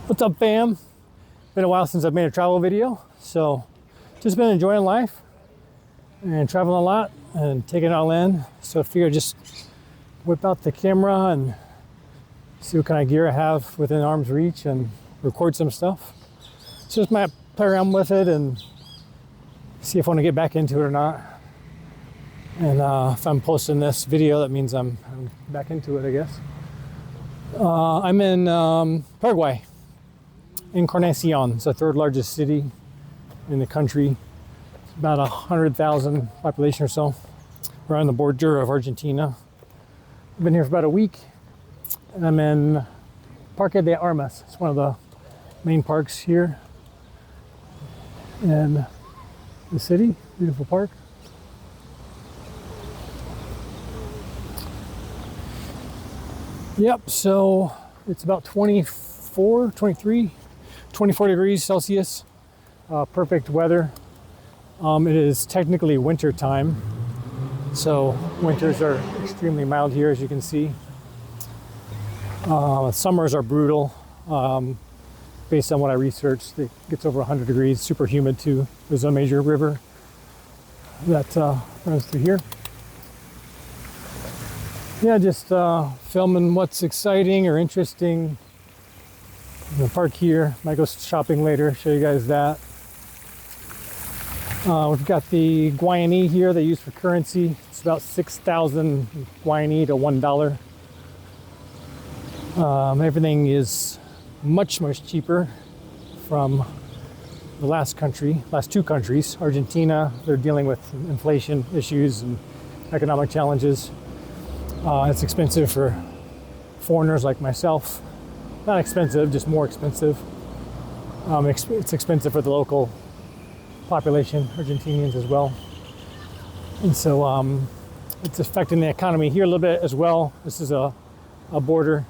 What's up, fam? Been a while since I've made a travel video, so just been enjoying life and traveling a lot and taking it all in. So I figured just whip out the camera and see what kind of gear I have within arm's reach and record some stuff. So just might play around with it and see if I want to get back into it or not. And if I'm posting this video, that means I'm back into it, I guess. I'm in Paraguay. Encarnación. It's the third largest city in the country. It's about 100,000 population or so. We're on the border of Argentina. I've been here for about a week, and I'm in Parque de Armas. It's one of the main parks here in the city. Beautiful park. Yep, so it's about 24 degrees Celsius, perfect weather. It is technically winter time, so winters are extremely mild here, as you can see. Summers are brutal. Based on what I researched, it gets over 100 degrees, super humid too. There's a major river that runs through here. Yeah, just filming what's exciting or interesting in the park here. Might go shopping later, show you guys that. We've got the Guayani here they use for currency. It's about 6,000 Guayani to $1. Everything is much cheaper from the last two countries. Argentina, they're dealing with inflation issues and economic challenges. It's expensive for foreigners like myself. Not expensive, just more expensive. It's expensive for the local population, Argentinians as well. And so it's affecting the economy here a little bit as well. This is a border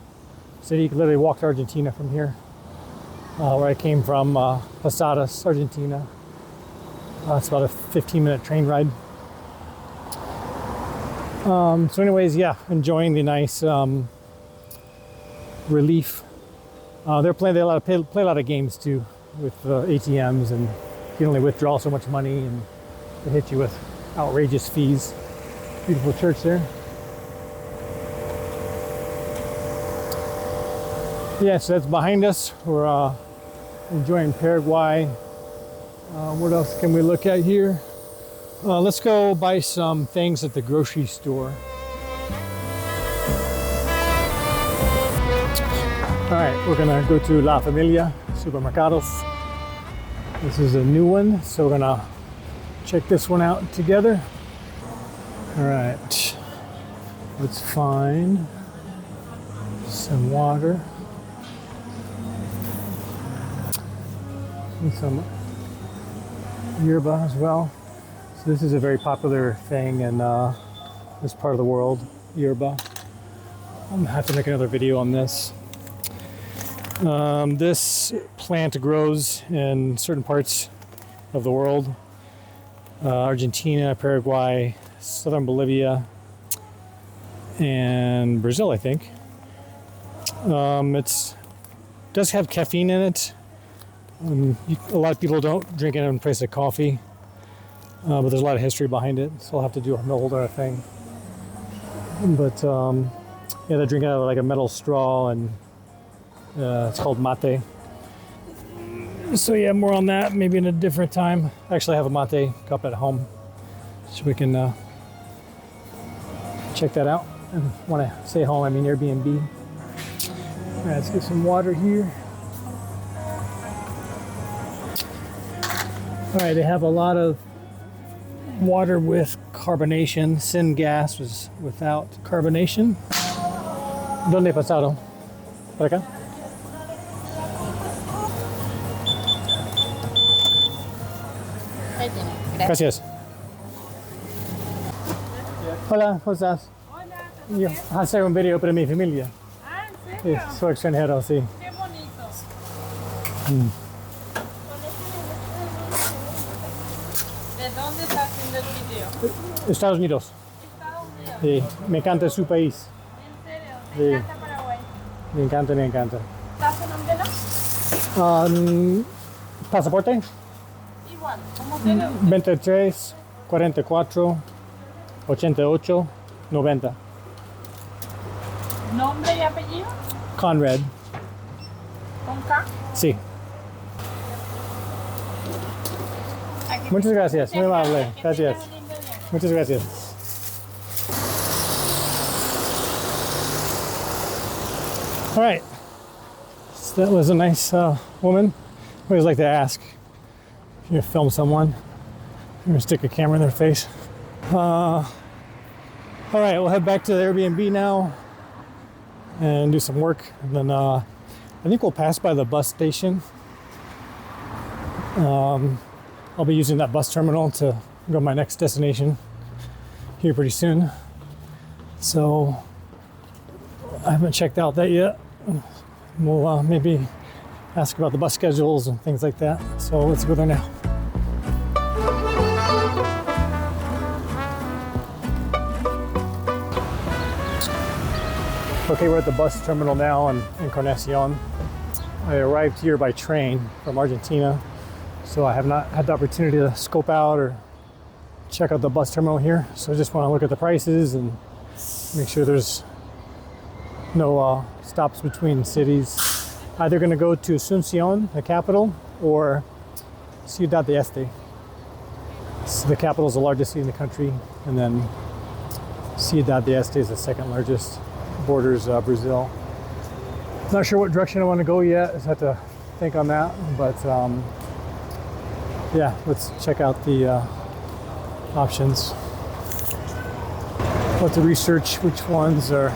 city. You can literally walk to Argentina from here, where I came from, Posadas, Argentina. It's about a 15-minute train ride. So anyways, yeah, enjoying the nice relief. They play a lot of games too with ATMs, and you can only withdraw so much money, and they hit you with outrageous fees. Beautiful church there. Yeah, so that's behind us. We're enjoying Paraguay. What else can we look at here? Let's go buy some things at the grocery store. All right, we're gonna go to La Familia Supermercados. This is a new one, so we're gonna check this one out together. All right, let's find some water and some yerba as well. So this is a very popular thing in this part of the world, yerba. I'm gonna have to make another video on this. This plant grows in certain parts of the world. Argentina, Paraguay, southern Bolivia, and Brazil, I think. It does have caffeine in it. A lot of people don't drink it in place of coffee. But there's a lot of history behind it, so I'll have to do a whole other thing. But yeah, they drink it out of like a metal straw, and it's called mate. So yeah, more on that maybe in a different time. Actually, I have a mate cup at home, so we can check that out. And when I say home, I mean Airbnb. All right, let's get some water here. All right, they have a lot of water with carbonation. Syngas was without carbonation. ¿Dónde pasaron? ¿Por acá? Gracias. Hola, ¿cómo estás? Hola, Yo hacer un video para mi familia. Ah, ¿en serio? Soy extranjero, sí. Qué bonito. ¿De dónde está haciendo el video? Estados Unidos. Estados Unidos. Sí, me encanta su país. ¿En serio? Sí. Me encanta Paraguay. Me encanta, me encanta. ¿Estás en nombre? Pasaporte Igual, como usted 23 44 88 90. nombre y apellido, Conrad. con K. Sí. Aquí. Muchas gracias. Muy amable. Que Gracias. tengas un lindo día. Muchas gracias. All right. So that was a nice woman. I always like to ask if you film someone, you're gonna stick a camera in their face. All right, we'll head back to the Airbnb now and do some work. And then I think we'll pass by the bus station. I'll be using that bus terminal to go to my next destination here pretty soon. So I haven't checked out that yet. We'll maybe ask about the bus schedules and things like that. So let's go there now. Okay, we're at the bus terminal now in Encarnación. I arrived here by train from Argentina, so I have not had the opportunity to scope out or check out the bus terminal here. So I just want to look at the prices and make sure there's no stops between cities. Either going to go to Asunción, the capital, or Ciudad de Este. So the capital is the largest city in the country, and then Ciudad de Este is the second largest. Borders Brazil. Not sure what direction I want to go yet. I just have to think on that. But yeah, let's check out the options. We'll have to research which ones are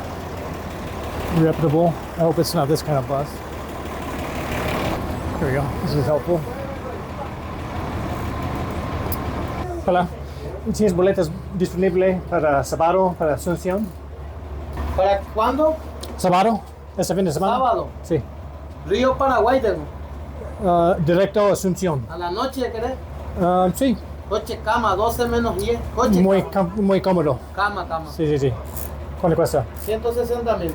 reputable. I hope it's not this kind of bus. There we go. This is helpful. Hola. ¿Tienes boletas disponibles para sábado, para Asunción? ¿Para cuándo? ¿Sábado? ¿Este fin de semana? Sábado. Sí. Río Paraguay tengo. Directo a Asunción. A la noche, ¿querés? Sí. Coche, cama, 12 menos 10. Coche, Muy, cama. muy cómodo. Cama. Sí, sí, sí. ¿Cuánto cuesta? 160.000.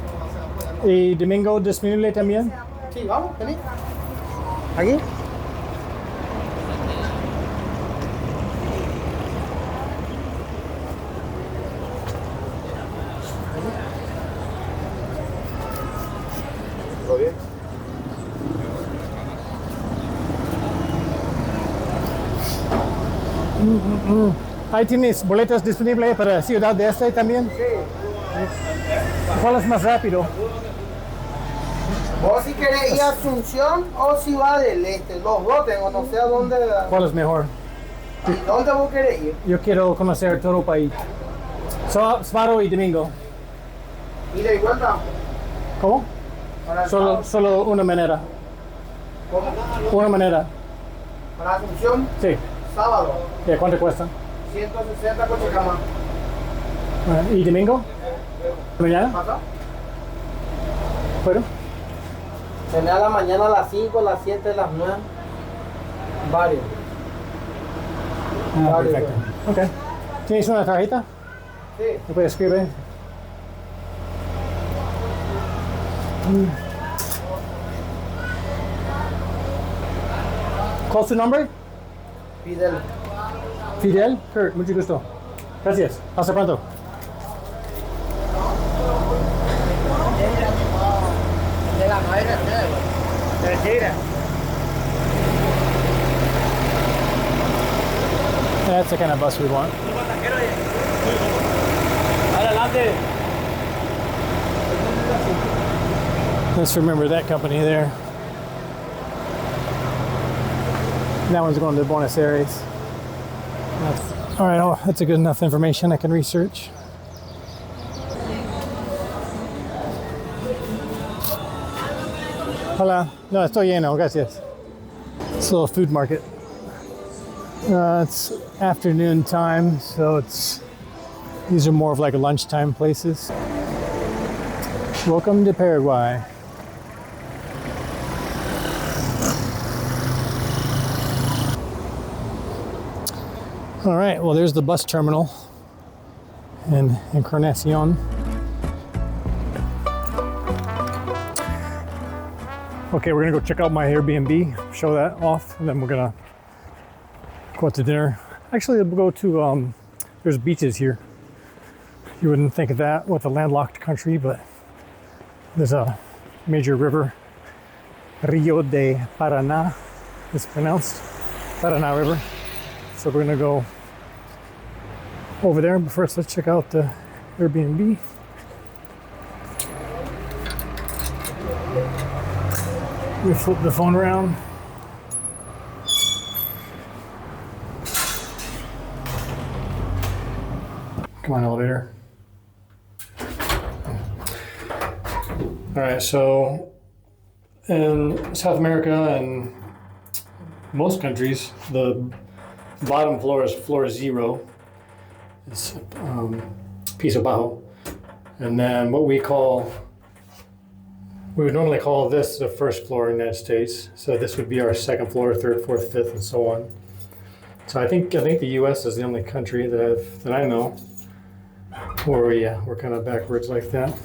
¿Y domingo disponible también? Sí, vamos, vení. ¿Aquí? ¿Todo bien? Ahí tienes boletas disponibles para Ciudad de Este también. Sí. ¿Cuál es más rápido? Vos si querés ir a Asunción o Ciudad del Este. Los dos tengo, no sé a dónde. ¿Cuál es mejor? ¿Dónde vos querés ir? Yo quiero conocer todo el país. Sábado y domingo. ¿Ida y vuelta? ¿Cómo? Para el sábado. Solo una manera. ¿Cómo? Una manera. Para Asunción, Sí. sábado. ¿Y cuánto cuesta? 160 coche, cama. ¿Y domingo? ¿Mañana? ¿Pasa? ¿Puedo? Se me da la mañana a las 5, las 7, las 9. Varios. Vale, Perfecto. Ok. ¿Tienes una tarjeta? Sí. ¿Me puedes escribir? ¿Cuál es tu nombre? Fidel. Fidel. Kurt, mucho gusto. Gracias. Hasta pronto. That's the kind of bus we want. Adelante. Let's remember that company there. That one's going to Buenos Aires. All right, oh, that's a good enough information I can research. Hola. No, estoy lleno, gracias. It's a little food market. It's afternoon time, so these are more of like lunchtime places. Welcome to Paraguay. All right, well, there's the bus terminal in Encarnación. Okay, we're gonna go check out my Airbnb, show that off, and then we're gonna go out to dinner. Actually, we'll go to, there's beaches here. You wouldn't think of that with a landlocked country, but there's a major river, Rio de Paraná, it's pronounced, Paraná River. So we're gonna go over there, but first let's check out the Airbnb. We flip the phone around. Come on, elevator. All right, so in South America and most countries, the bottom floor is floor 0. It's piso bajo. And then what we would normally call this the first floor in the United States. So this would be our second floor, third, fourth, fifth, and so on. So I think the U.S. is the only country that I know where we're kind of backwards like that.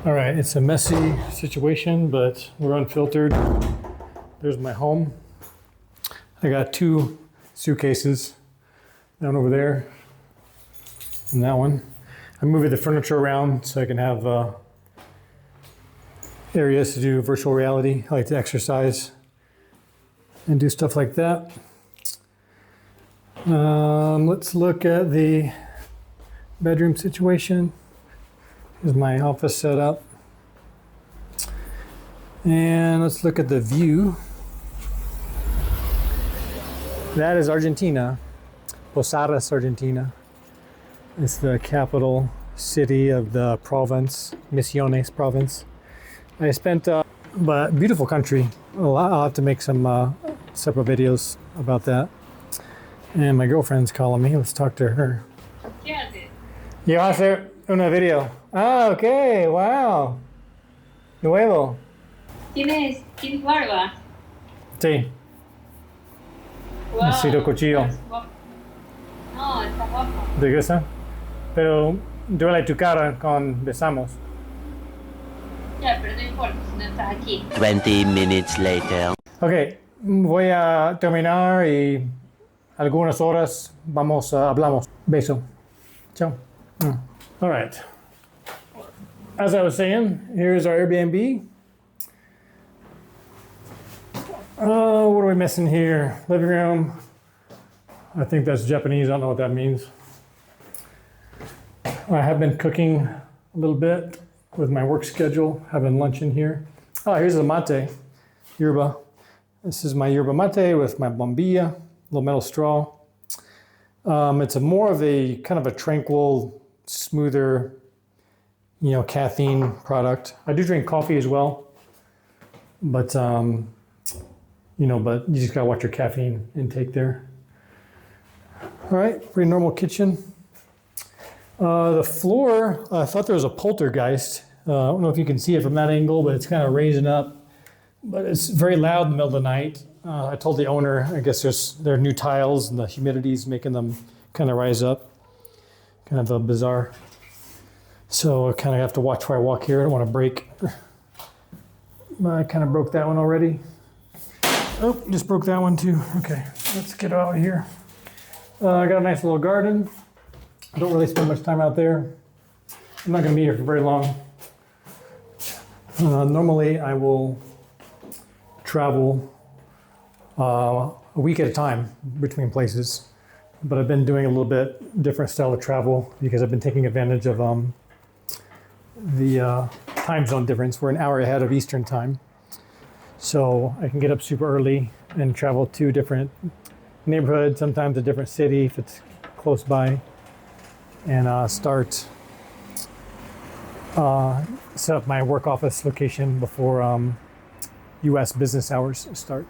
All right, it's a messy situation, but we're unfiltered. There's my home. I got 2 suitcases down over there and that one. I'm moving the furniture around so I can have areas to do virtual reality. I like to exercise and do stuff like that. Let's look at the bedroom situation. Here's my office setup. And let's look at the view. That is Argentina, Posadas, Argentina. It's the capital city of the province, Misiones province. I spent, but beautiful country. I'll have to make some separate videos about that. And my girlfriend's calling me. Let's talk to her. ¿Qué haces? Yo voy a hacer una video. Ah, okay, wow. Nuevo. ¿Tienes barba? Sí, Wow. necesito cuchillo. Estás guapo. No, estás guapo. ¿De qué está? Pero duele tu cara con besamos. Ya, pero no importa si no estás aquí. 20 minutes later. Ok, voy a terminar y algunas horas hablamos. Beso. Ciao. All right. As I was saying, here's our Airbnb. What are we missing here? Living room. I think that's Japanese. I don't know what that means. I have been cooking a little bit with my work schedule, having lunch in here. Oh, here's the mate, yerba. This is my yerba mate with my bombilla, little metal straw. It's more of a kind of a tranquil, smoother, caffeine product. I do drink coffee as well, but but you just gotta watch your caffeine intake there. All right, pretty normal kitchen. The floor, I thought there was a poltergeist. I don't know if you can see it from that angle, but it's kind of raising up. But it's very loud in the middle of the night. I told the owner, I guess there are new tiles and the humidity's making them kind of rise up. Kind of bizarre. So I kind of have to watch where I walk here. I don't want to break. I kind of broke that one already. Oh, just broke that one too. Okay, let's get out of here. I got a nice little garden. I don't really spend much time out there. I'm not gonna be here for very long. Normally I will travel a week at a time between places, but I've been doing a little bit different style of travel because I've been taking advantage of the time zone difference. We're an hour ahead of Eastern time. So I can get up super early and travel to different neighborhoods, sometimes a different city if it's close by, and set up my work office location before US business hours start.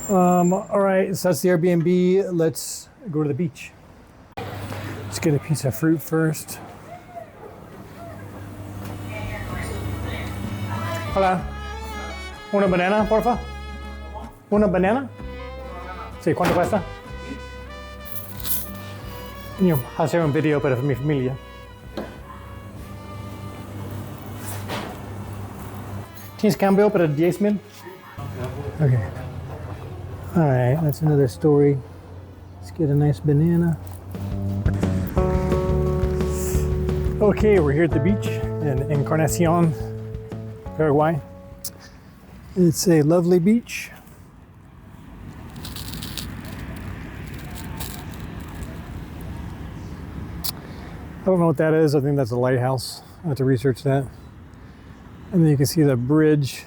All right, so that's the Airbnb. Let's go to the beach. Let's get a piece of fruit first. Hola. Una banana, porfa. Una banana? Sí, ¿cuánto cuesta? hacer un video para mi familia. ¿Tienes cambio para 10,000? Okay. All right, that's another story. Let's get a nice banana. Okay, we're here at the beach in Encarnación, Paraguay. It's a lovely beach. I don't know what that is. I think that's a lighthouse. I have to research that. And then you can see the bridge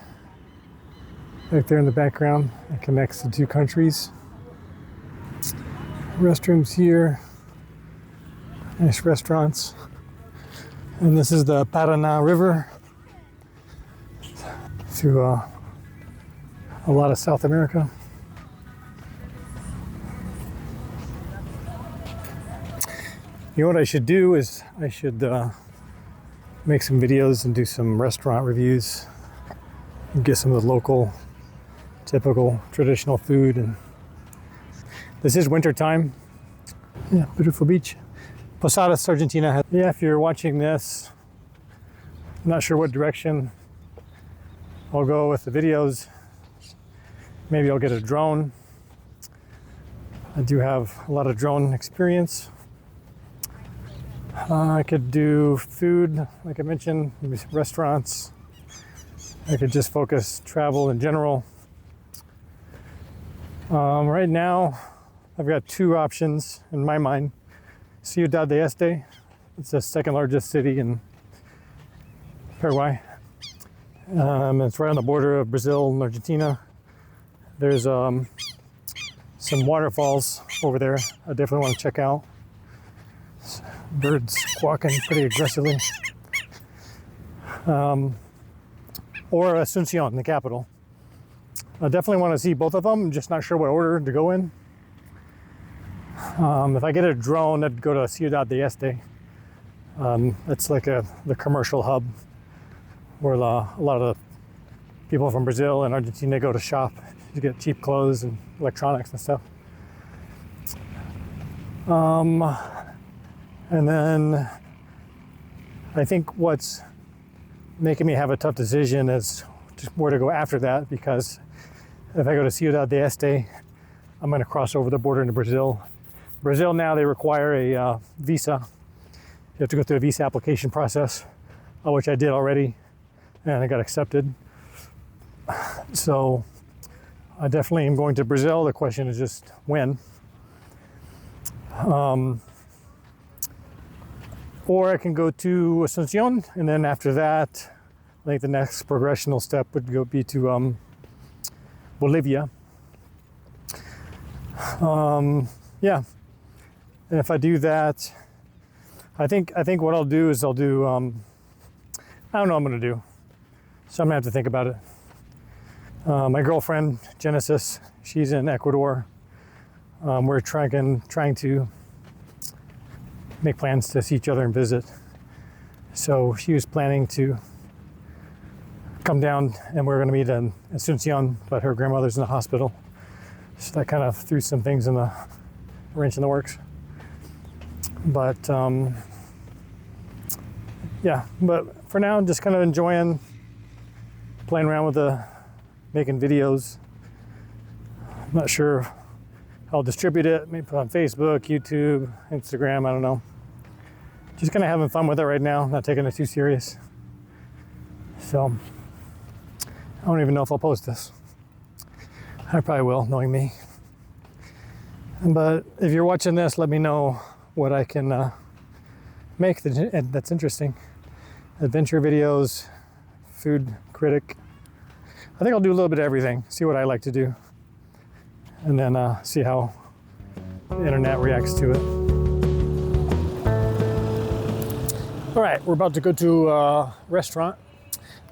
back there in the background that connects the two countries. Restrooms here. Nice restaurants. And this is the Paraná River through a lot of South America. You know what I should do is I should make some videos and do some restaurant reviews and get some of the local, typical, traditional food. And this is winter time. Yeah, beautiful beach. Posadas, Argentina. Yeah, if you're watching this, I'm not sure what direction I'll go with the videos. Maybe I'll get a drone. I do have a lot of drone experience. I could do food, like I mentioned, maybe restaurants. I could just focus travel in general. Right now, I've got two options in my mind. Ciudad de Este, it's the second largest city in Paraguay. It's right on the border of Brazil and Argentina. There's some waterfalls over there I definitely want to check out. Birds squawking pretty aggressively. Or Asunción, the capital. I definitely want to see both of them. I'm just not sure what order to go in. If I get a drone, I'd go to Ciudad de Este. It's like the commercial hub where a lot of the people from Brazil and Argentina go to shop to get cheap clothes and electronics and stuff. And then I think what's making me have a tough decision is just where to go after that, because if I go to Ciudad de Este, I'm going to cross over the border into Brazil. Brazil now, they require a visa. You have to go through a visa application process, which I did already, and I got accepted. So I definitely am going to Brazil. The question is just when. Or I can go to Asunción, and then after that, I think the next progressional step would be to Bolivia. Yeah. And if I do that, I think what I'll do is I'll do, I don't know what I'm going to do. So I'm going to have to think about it. My girlfriend, Genesis, she's in Ecuador. We're trying to make plans to see each other and visit. So she was planning to come down and we're going to meet in Asunción, but her grandmother's in the hospital. So that kind of threw some things in the wrench in the works. But yeah, but for now, I'm just kind of enjoying playing around with making videos. I'm not sure how I'll distribute it, maybe put it on Facebook, YouTube, Instagram, I don't know. Just kind of having fun with it right now, not taking it too serious. So I don't even know if I'll post this. I probably will, knowing me. But if you're watching this, let me know what I can make that's interesting. Adventure videos, food critic. I think I'll do a little bit of everything, see what I like to do, and then see how the internet reacts to it. All right, we're about to go to a restaurant,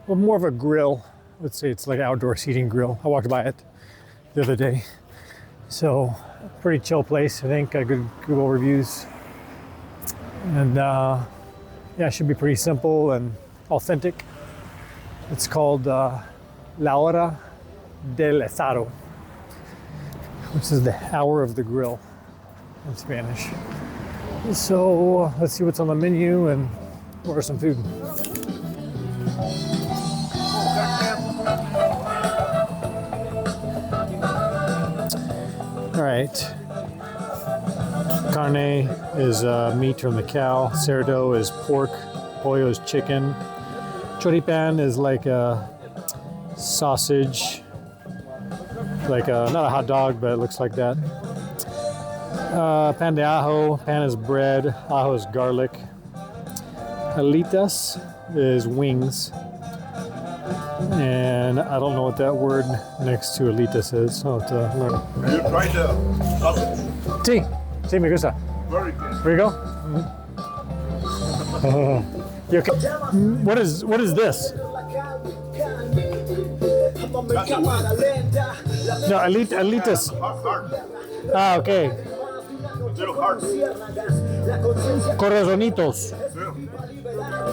well, more of a grill. Let's say it's like an outdoor seating grill. I walked by it the other day. So, pretty chill place, I think. Got good Google reviews. And yeah, it should be pretty simple and authentic. It's called La Hora del Asado, which is the hour of the grill in Spanish. So let's see what's on the menu and order some food. All right. Carne is meat from the cow. Cerdo is pork. Pollo is chicken. Choripan is like a sausage, like not a hot dog, but it looks like that. Pan de ajo. Pan is bread. Ajo is garlic. Alitas is wings. And I don't know what that word next to alitas is, so I'll have to learn. Have you tried the sausage? Sí, sí, me gusta. Very good. Here you go. You okay? What is this? No, alitas. Heart. Ah, okay. Little heart. Corazonitos. Yeah.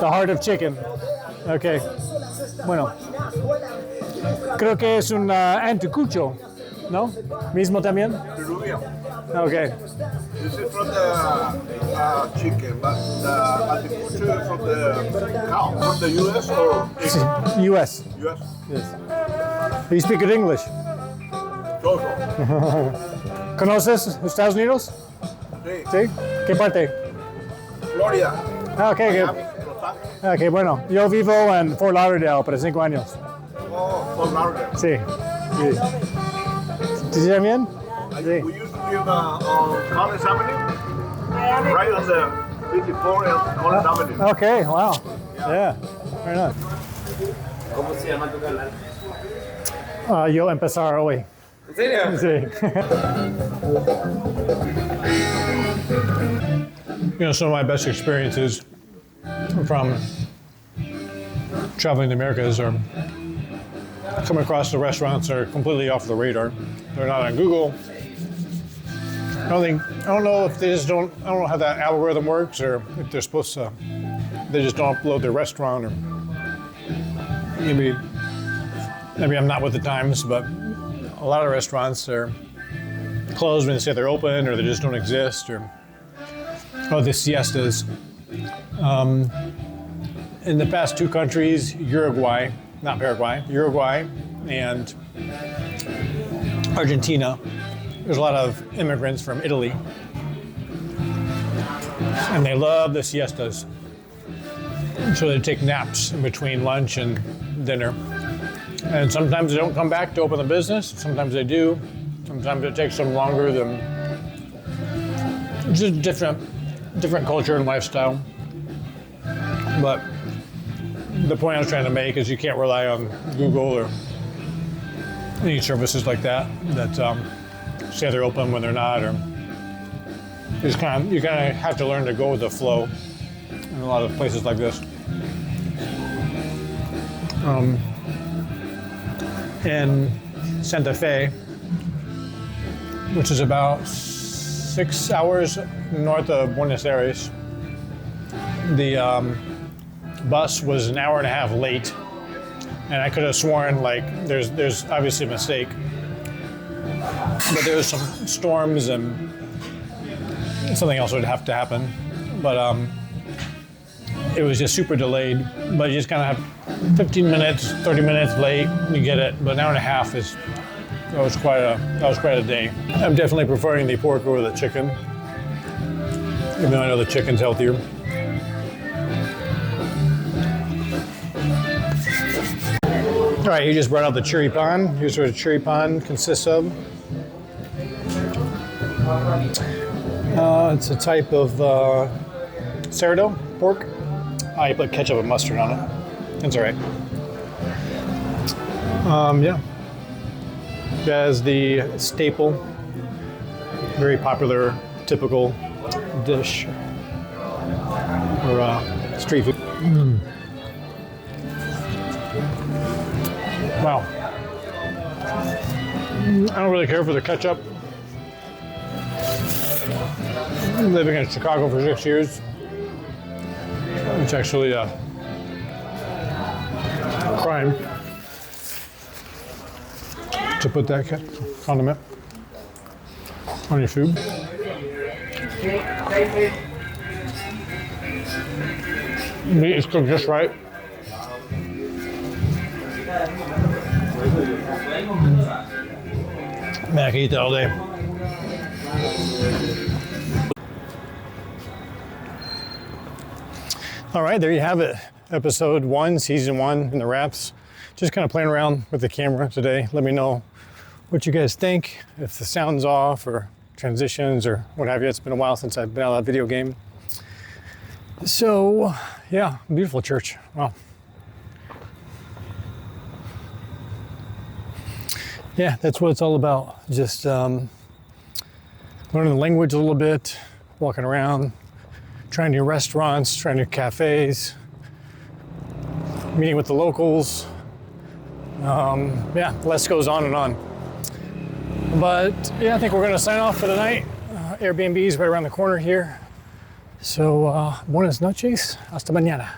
The heart of chicken. Okay. Bueno. Creo que es un anticucho, ¿no? Mismo también. Peruvian. Okay. This is from the chicken, but the anticucho is from the cow. From the U.S. or U.S. U.S.? Yes. You speak good English. Todo. ¿Conoces Estados Unidos? Sí. ¿Sí? ¿Qué parte? Florida. Ah, ok. Miami, Los Ángeles. Ok, bueno. Yo vivo en Fort Lauderdale por 5 años. Oh, Fort Lauderdale. Sí. Sí. ¿Te sientes bien? Sí. We used to live on Collins Avenue, right on the 54 and Collins Avenue. Okay, wow. Yeah. Very nice. ¿Cómo se llama tu canal? Yo empezar hoy. ¿En serio? Sí. You know, some of my best experiences from traveling the Americas are coming across the restaurants that are completely off the radar. They're not on Google. I don't know if they just don't, I don't know how that algorithm works, or if they're supposed to, they just don't upload their restaurant, or maybe I'm not with the times, but a lot of restaurants are closed when they say they're open, or they just don't exist, or the siestas. In the past 2 countries, Uruguay, not Paraguay, Uruguay and Argentina, there's a lot of immigrants from Italy, and they love the siestas. So they take naps in between lunch and dinner. And sometimes they don't come back to open the business, sometimes they do. Sometimes it takes them longer than, just different culture and lifestyle. But the point I was trying to make is you can't rely on Google or any services like that say they're open when they're not, or you kind of have to learn to go with the flow in a lot of places like this. In Santa Fe, which is about 6 hours north of Buenos Aires, the bus was an hour and a half late, and I could have sworn like there's obviously a mistake, but there was some storms and something else would have to happen, but it was just super delayed. But you just kind of have 15 minutes, 30 minutes late, you get it. But an hour and a half that was quite a day. I'm definitely preferring the pork over the chicken, even though I know the chicken's healthier. All right, you just brought out the choripan. Here's what a choripan consists of. It's a type of cerdo pork. You put ketchup and mustard on it. That's all right. Yeah. As the staple, very popular, typical dish or street food. Wow. I don't really care for the ketchup. Living in Chicago for 6 years, it's actually a crime to put that condiment on your food. Meat is cooked just right. Man, I can eat that all day. All right, there you have it. Episode 1, season 1 in the wraps. Just kind of playing around with the camera today. Let me know what you guys think, if the sound's off or transitions or what have you. It's been a while since I've been out of that video game. So, yeah, beautiful church. Wow. Yeah, that's what it's all about. Just learning the language a little bit, walking around, trying new restaurants, trying new cafes, meeting with the locals. Yeah, the list goes on and on. But yeah, I think we're gonna sign off for the night. Airbnb is right around the corner here. So, buenas noches, hasta mañana.